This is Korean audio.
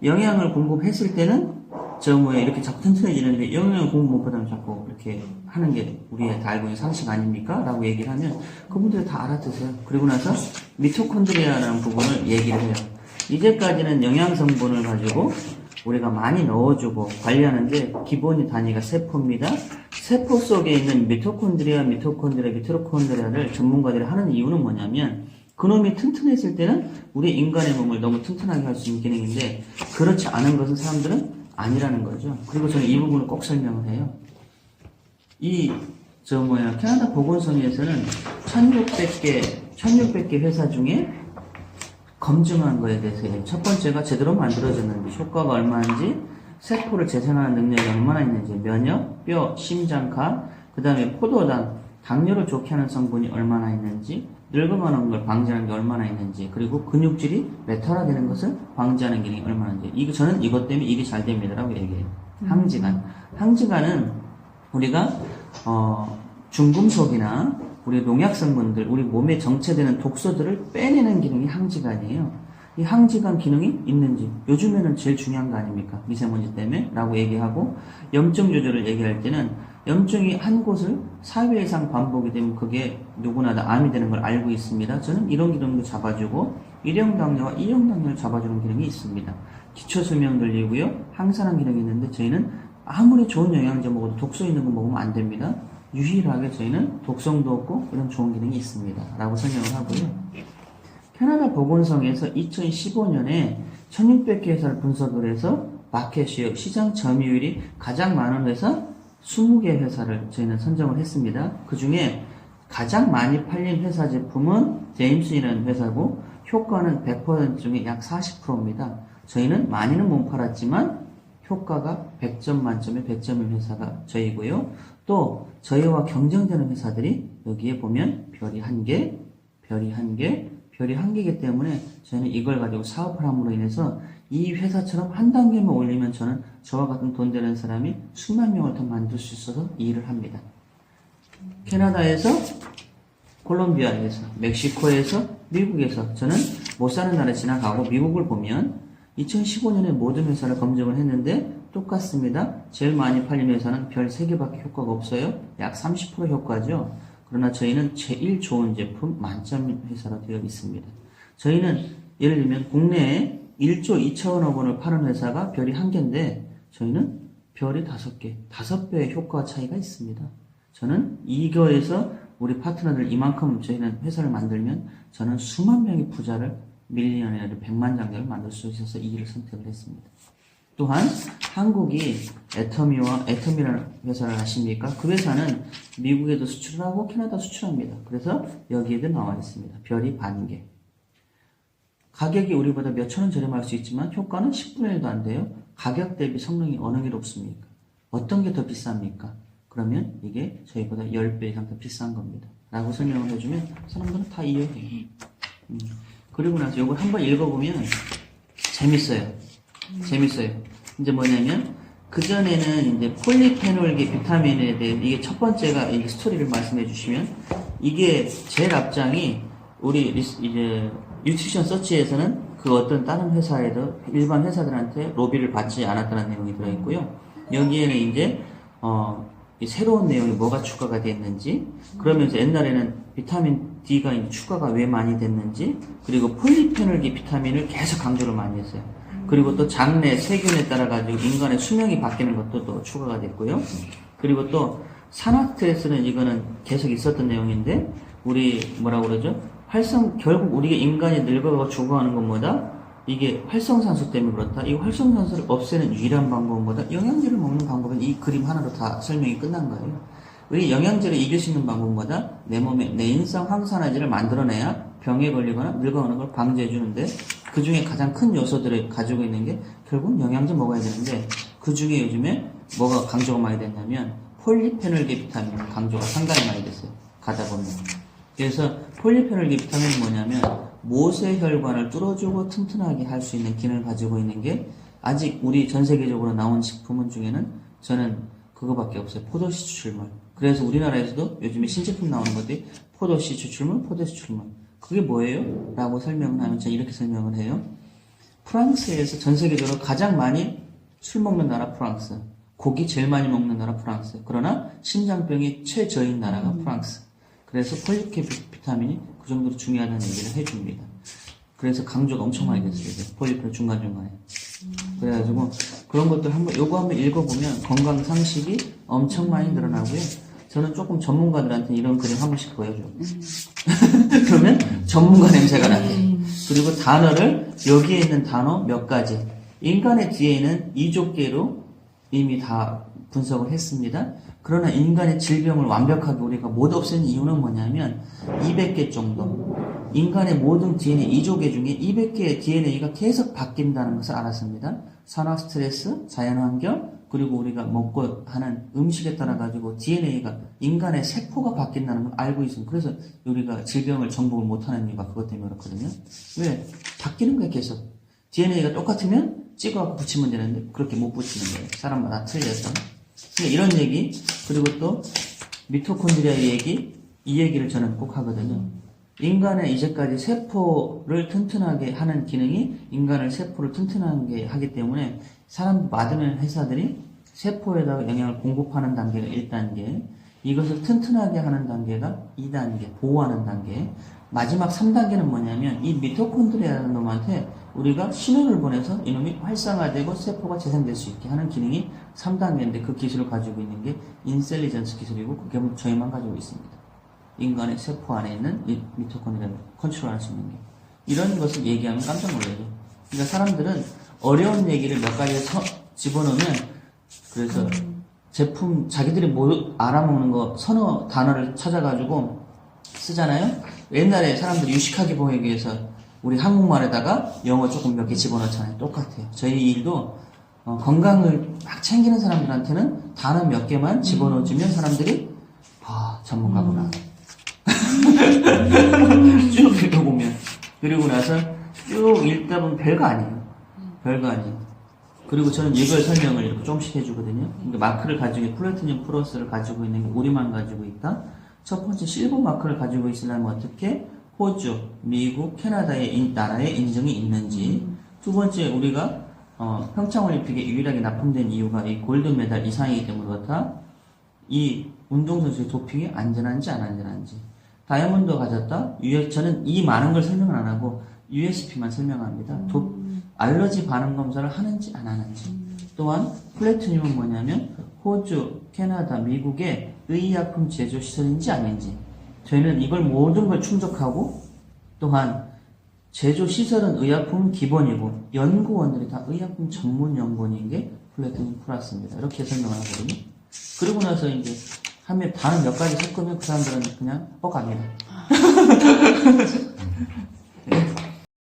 영양을 공급했을 때는 이렇게 자꾸 튼튼해지는데 영양을 공급 못 받으면 자꾸 이렇게 하는 게 우리의 다 알고 있는 상식 아닙니까? 라고 얘기를 하면 그분들이 다 알아듣으세요. 그리고 나서 미토콘드리아라는 부분을 얘기를 해요. 이제까지는 영양 성분을 가지고 우리가 많이 넣어주고 관리하는데 기본이 단위가 세포입니다. 세포 속에 있는 미토콘드리아를 전문가들이 하는 이유는 뭐냐면 그놈이 튼튼했을 때는 우리 인간의 몸을 너무 튼튼하게 할 수 있는 기능인데 그렇지 않은 것은 사람들은 아니라는 거죠. 그리고 저는 이 부분을 꼭 설명을 해요. 캐나다 보건성에서는 1600개 회사 중에 검증한 거에 대해서 첫 번째가 제대로 만들어졌는지, 효과가 얼마인지, 세포를 재생하는 능력이 얼마나 있는지, 면역, 뼈, 심장, 간, 그 다음에 포도당, 당뇨를 좋게 하는 성분이 얼마나 있는지, 늙어가는 걸 방지하는 게 얼마나 있는지, 그리고 근육질이 메탈화되는 것을 방지하는 기능이 얼마나 있는지. 저는 이것 때문에 일이 잘 됩니다라고 얘기해요. 항지간. 항지간은 우리가 중금속이나 우리 농약 성분들, 우리 몸에 정체되는 독소들을 빼내는 기능이 항지간이에요. 이 항지간 기능이 있는지 요즘에는 제일 중요한 거 아닙니까? 미세먼지 때문에 라고 얘기하고, 염증 조절을 얘기할 때는 염증이 한 곳을 4회 이상 반복이 되면 그게 누구나 다 암이 되는 걸 알고 있습니다. 저는 이런 기능도 잡아주고 1형 당뇨와 2형 당뇨를 잡아주는 기능이 있습니다. 기초 수명 늘리고요, 항산화 기능이 있는데 저희는 아무리 좋은 영양제 먹어도 독소 있는 거 먹으면 안 됩니다. 유일하게 저희는 독성도 없고 이런 좋은 기능이 있습니다 라고 설명을 하고요. 캐나다 보건성에서 2015년에 1600개 회사를 분석을 해서 마켓쉐어, 시장 점유율이 가장 많은 회사 20개 회사를 저희는 선정을 했습니다. 그 중에 가장 많이 팔린 회사 제품은 제임슨이라는 회사고 효과는 100% 중에 약 40%입니다. 저희는 많이는 못 팔았지만 효과가 100점 만점에 100점인 회사가 저희고요. 또 저희와 경쟁되는 회사들이 여기에 보면 별이 1개, 별이 1개, 별이 1개이기 때문에 저희는 이걸 가지고 사업을 함으로 인해서 이 회사처럼 한 단계만 올리면 저는 저와 같은 돈 되는 사람이 수만 명을 더 만들 수 있어서 이 일을 합니다. 캐나다에서, 콜롬비아에서, 멕시코에서, 미국에서 저는 못 사는 나라 지나가고 미국을 보면 2015년에 모든 회사를 검증을 했는데 똑같습니다. 제일 많이 팔린 회사는 별 3개밖에 효과가 없어요. 약 30% 효과죠. 그러나 저희는 제일 좋은 제품 만점 회사로 되어 있습니다. 저희는 예를 들면 국내에 1조 2천억 원을 파는 회사가 별이 1개인데 저희는 별이 5개, 5배의 효과 차이가 있습니다. 저는 이거에서 우리 파트너들 이만큼 저희는 회사를 만들면 저는 수만 명의 부자를 밀리언이나 100만 장자를 만들 수 있어서 이 일을 선택을 했습니다. 또한 한국이 애터미라는 회사를 아십니까? 그 회사는 미국에도 수출을 하고 캐나다 수출합니다. 그래서 여기에도 나와 있습니다. 별이 1개. 가격이 우리보다 몇천 원 저렴할 수 있지만 효과는 10분의 1도 안 돼요. 가격 대비 성능이 어느 게 높습니까? 어떤 게 더 비쌉니까? 그러면 이게 저희보다 10배 이상 더 비싼 겁니다. 라고 설명을 해주면 사람들은 다 이해해요. 그리고 나서 이걸 한번 읽어보면 재밌어요. 이제 뭐냐면 그전에는 이제 폴리페놀계 비타민에 대해 이게 첫 번째가 이 스토리를 말씀해 주시면 이게 제일 앞장이 우리 이제 뉴트리션 서치에서는 그 어떤 다른 회사에도 일반 회사들한테 로비를 받지 않았다는 내용이 들어있고요. 여기에는 이제 이 새로운 내용이 뭐가 추가가 됐는지, 그러면서 옛날에는 비타민 D가 이제 추가가 왜 많이 됐는지, 그리고 폴리페놀계 비타민을 계속 강조를 많이 했어요. 그리고 또 장내 세균에 따라 가지고 인간의 수명이 바뀌는 것도 또 추가가 됐고요. 그리고 또 산화스트레스는 이거는 계속 있었던 내용인데 우리 뭐라고 그러죠? 결국 우리가 인간이 늙어가고 죽어가는 것보다 이게 활성산소 때문에 그렇다. 이 활성산소를 없애는 유일한 방법보다 영양제를 먹는 방법은 이 그림 하나로 다 설명이 끝난 거예요. 우리 영양제를 이길 수 있는 방법보다 내 몸에 내인성 항산화제를 만들어내야 병에 걸리거나 늙어가는 걸 방지해 주는데 그 중에 가장 큰 요소들을 가지고 있는 게 결국 영양제 먹어야 되는데 그 중에 요즘에 뭐가 강조가 많이 됐냐면 폴리페놀계 비타민 강조가 상당히 많이 됐어요. 가다 보면. 그래서 폴리페놀계 비타민은 뭐냐면 모세혈관을 뚫어주고 튼튼하게 할 수 있는 기능을 가지고 있는 게 아직 우리 전 세계적으로 나온 식품 중에는 저는 그거밖에 없어요. 포도씨 추출물. 그래서 우리나라에서도 요즘에 신제품 나오는 것들이 포도씨 추출물, 포도씨 추출물. 그게 뭐예요? 라고 설명을 하면 저는 이렇게 설명을 해요. 프랑스에서 전 세계적으로 가장 많이 술 먹는 나라 프랑스, 고기 제일 많이 먹는 나라 프랑스, 그러나 심장병이 최저인 나라가 프랑스. 그래서 폴리페 비타민이 그 정도로 중요하다는 얘기를 해줍니다. 그래서 강조가 엄청 많이 됐어요. 폴리페 중간중간에. 그래가지고 그런 것들 요거 한번 읽어보면 건강 상식이 엄청 많이 늘어나고요. 저는 조금 전문가들한테 이런 그림 한 번씩 보여줘요. 그러면 전문가 냄새가 나게. 그리고 단어를 여기에 있는 단어 몇 가지. 인간의 DNA는 이족계로 이미 다 분석을 했습니다. 그러나 인간의 질병을 완벽하게 우리가 못 없앤 이유는 뭐냐면 200개 정도. 인간의 모든 DNA 이족계 중에 200개의 DNA가 계속 바뀐다는 것을 알았습니다. 산화 스트레스, 자연환경, 그리고 우리가 먹고 하는 음식에 따라 가지고 DNA가 인간의 세포가 바뀐다는 걸 알고 있습니다. 그래서 우리가 질병을 정복을 못하는 이유가 그것 때문에 그렇거든요. 왜? 바뀌는 거예요, 계속. DNA가 똑같으면 찍어갖고 붙이면 되는데 그렇게 못 붙이는 거예요. 사람마다 틀려서. 그러니까 이런 얘기, 그리고 또 미토콘드리아의 얘기, 이 얘기를 저는 꼭 하거든요. 인간의 이제까지 세포를 튼튼하게 하는 기능이 인간을 세포를 튼튼하게 하기 때문에 사람 받으면 회사들이 세포에다가 영양을 공급하는 단계가 1단계, 이것을 튼튼하게 하는 단계가 2단계, 보호하는 단계, 마지막 3단계는 뭐냐면 이 미토콘드리아라는 놈한테 우리가 신호를 보내서 이놈이 활성화되고 세포가 재생될 수 있게 하는 기능이 3단계인데 그 기술을 가지고 있는 게 인셀리전스 기술이고 그게 저희만 가지고 있습니다. 인간의 세포 안에 있는 이 미토콘드리아를 컨트롤할 수 있는 게. 이런 것을 얘기하면 깜짝 놀라죠. 그러니까 사람들은 어려운 얘기를 몇 가지 집어넣으면 그래서 제품 자기들이 뭐 알아먹는 거 서너 단어를 찾아가지고 쓰잖아요. 옛날에 사람들이 유식하게 보이기 위해서 우리 한국말에다가 영어 조금 몇 개 집어넣잖아요. 똑같아요. 저희 일도 건강을 막 챙기는 사람들한테는 단어 몇 개만 집어넣어주면 사람들이 전문가구나. 쭉 읽어보면. 그리고 나서 쭉 읽다 보면 별거 아니에요. 별거 아니에요. 그리고 저는 이걸 설명을 이렇게 조금씩 해주거든요. 그러니까 마크를 가지고, 플래티늄 플러스를 가지고 있는 게 우리만 가지고 있다. 첫 번째 실버 마크를 가지고 있으려면 어떻게? 호주, 미국, 캐나다의 나라에 인증이 있는지. 두 번째, 우리가 평창올림픽에 유일하게 납품된 이유가 이 골드메달 이상이기 때문에 그렇다. 이 운동선수의 도핑이 안전한지 안 안전한지. 다이아몬드 가졌다. 저는 이 많은 걸 설명을 안 하고 USP만 설명합니다. 알러지 반응 검사를 하는지 안 하는지. 또한 플래티늄은 뭐냐면 호주, 캐나다, 미국의 의약품 제조 시설인지 아닌지. 저희는 이걸 모든 걸 충족하고 또한 제조 시설은 의약품 기본이고 연구원들이 다 의약품 전문 연구원인 게 플래티늄 플러스입니다. 이렇게 설명을 하거든요. 그리고 나서 이제 하면 단어 몇 가지 섞으면 그 사람들은 그냥 갑니다.